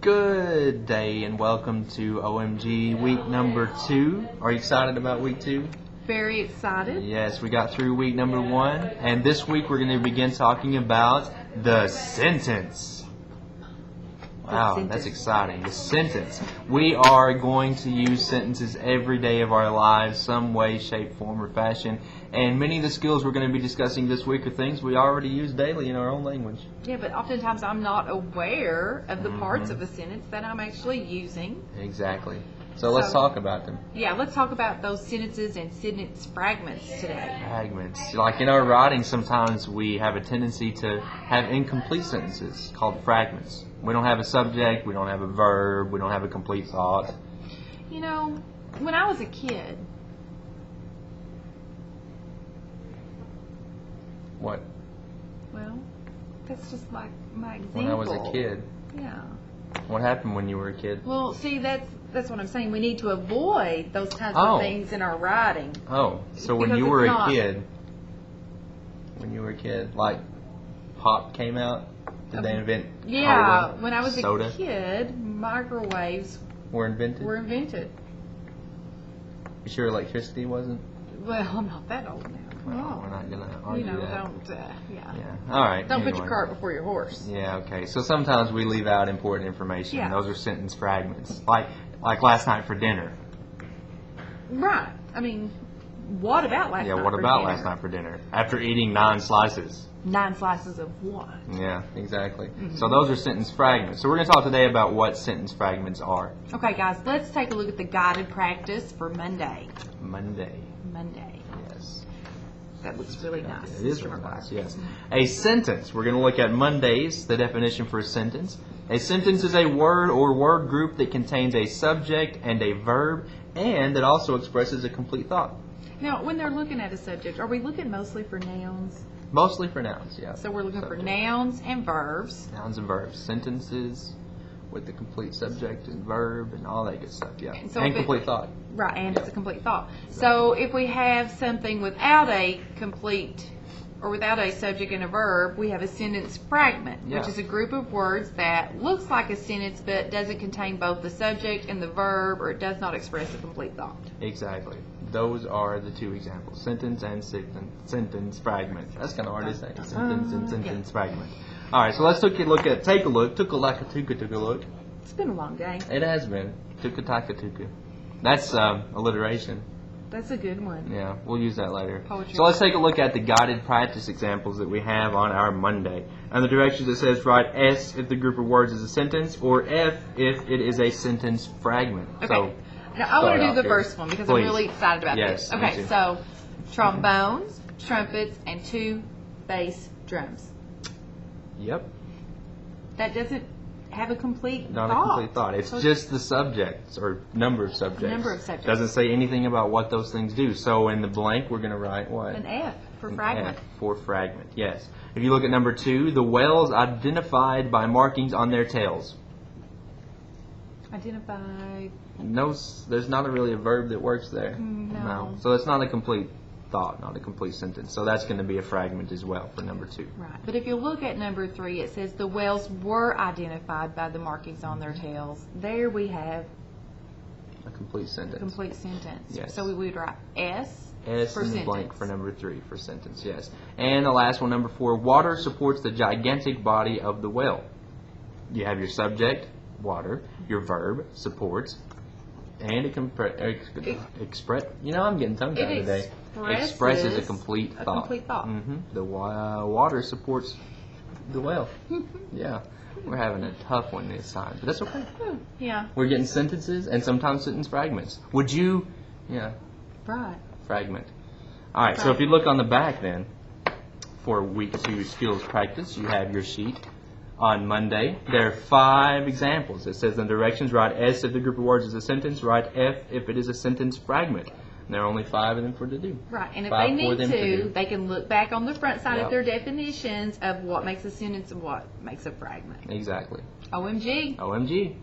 Good day and welcome to OMG week number 2. Are you excited about week 2? Very excited. Yes, we got through week number 1, and this week we're going to begin talking about the sentence. Wow, that's exciting. The sentence. We are going to use sentences every day of our lives, some way, shape, form, or fashion. And many of the skills we're going to be discussing this week are things we already use daily in our own language. Yeah, but oftentimes I'm not aware of the parts of a sentence that I'm actually using. Exactly. So let's talk about them. Yeah, let's talk about those sentences and sentence fragments today. Fragments. Like in our writing, sometimes we have a tendency to have incomplete sentences called fragments. We don't have a subject, we don't have a verb, we don't have a complete thought. You know, when I was a kid... What? Well, that's just like my example. When I was a kid? Yeah. What happened when you were a kid? Well, see, that's what I'm saying. We need to avoid those kinds of things in our writing. Oh, so when you were a kid, like pop came out, did they invent cola, when I was soda? a kid, microwaves were invented? You sure electricity wasn't? Well, I'm not that old now. Well, we're not going to argue that. Don't, Yeah. All right. Don't put your cart before your horse. Yeah, okay. So sometimes we leave out important information. Yeah. Those are sentence fragments. Like last night for dinner. Right. I mean, what about last night for dinner? Yeah, what about last night for dinner? After eating 9 slices. 9 slices of what? Yeah, exactly. So those are sentence fragments. So we're going to talk today about what sentence fragments are. Okay, guys, let's take a look at the guided practice for Monday. Monday. Yes. That looks really nice. It is really nice, yes. A sentence. We're going to look at Mondays, the definition for a sentence. A sentence is a word or word group that contains a subject and a verb, and that also expresses a complete thought. Now, when they're looking at a subject, are we looking mostly for nouns? Mostly for nouns, yeah. So we're looking for nouns and verbs. Nouns and verbs. Sentences with the complete subject and verb and all that good stuff, yeah. And complete thought. Right, and it's a complete thought. So if we have something without a complete or without a subject and a verb, we have a sentence fragment, which is a group of words that looks like a sentence but doesn't contain both the subject and the verb, or it does not express a complete thought. Exactly. Those are the 2 examples, sentence and sentence fragment. That's kind of hard to say, sentence and sentence fragment. All right, so let's take a look. It's been a long day. It has been. Tuka. That's alliteration. That's a good one. Yeah, we'll use that later. Poetry. So let's take a look at the guided practice examples that we have on our Monday. And the directions, it says write S if the group of words is a sentence, or F if it is a sentence fragment. Okay. So, now I want to do the first one because I'm really excited about this. Okay, so trombones, trumpets, and 2 bass drums. Yep. That doesn't have a complete thought. Not a complete thought. It's just the subjects or number of subjects. Number of subjects. Doesn't say anything about what those things do. So in the blank, we're going to write what? An F for fragment. F for fragment, yes. If you look at number 2, the whales identified by markings on their tails. Identified. No, there's not really a verb that works there. No. So it's not a complete thought, not a complete sentence. So that's going to be a fragment as well for number 2. Right. But if you look at number 3, it says the whales were identified by the markings on their tails. There we have a complete sentence. Yes. So we would write S for in sentence. The blank for number 3 for sentence, yes. And the last one, number 4, water supports the gigantic body of the whale. You have your subject, water, your verb, supports, and it I'm getting tongue tied today. Expresses a complete thought. The water supports the whale. Yeah. We're having a tough one this time, but that's okay. Yeah. We're getting sentences and sometimes sentence fragments. Would you, Right. Fragment. All right, so if you look on the back then, for week 2 skills practice, you have your sheet. On Monday, there are 5 examples. It says in directions, write S if the group of words is a sentence, write F if it is a sentence fragment. And there are only 5 of them for to do. Right, and if they need to, they can look back on the front side of their definitions of what makes a sentence and what makes a fragment. Exactly. OMG. OMG.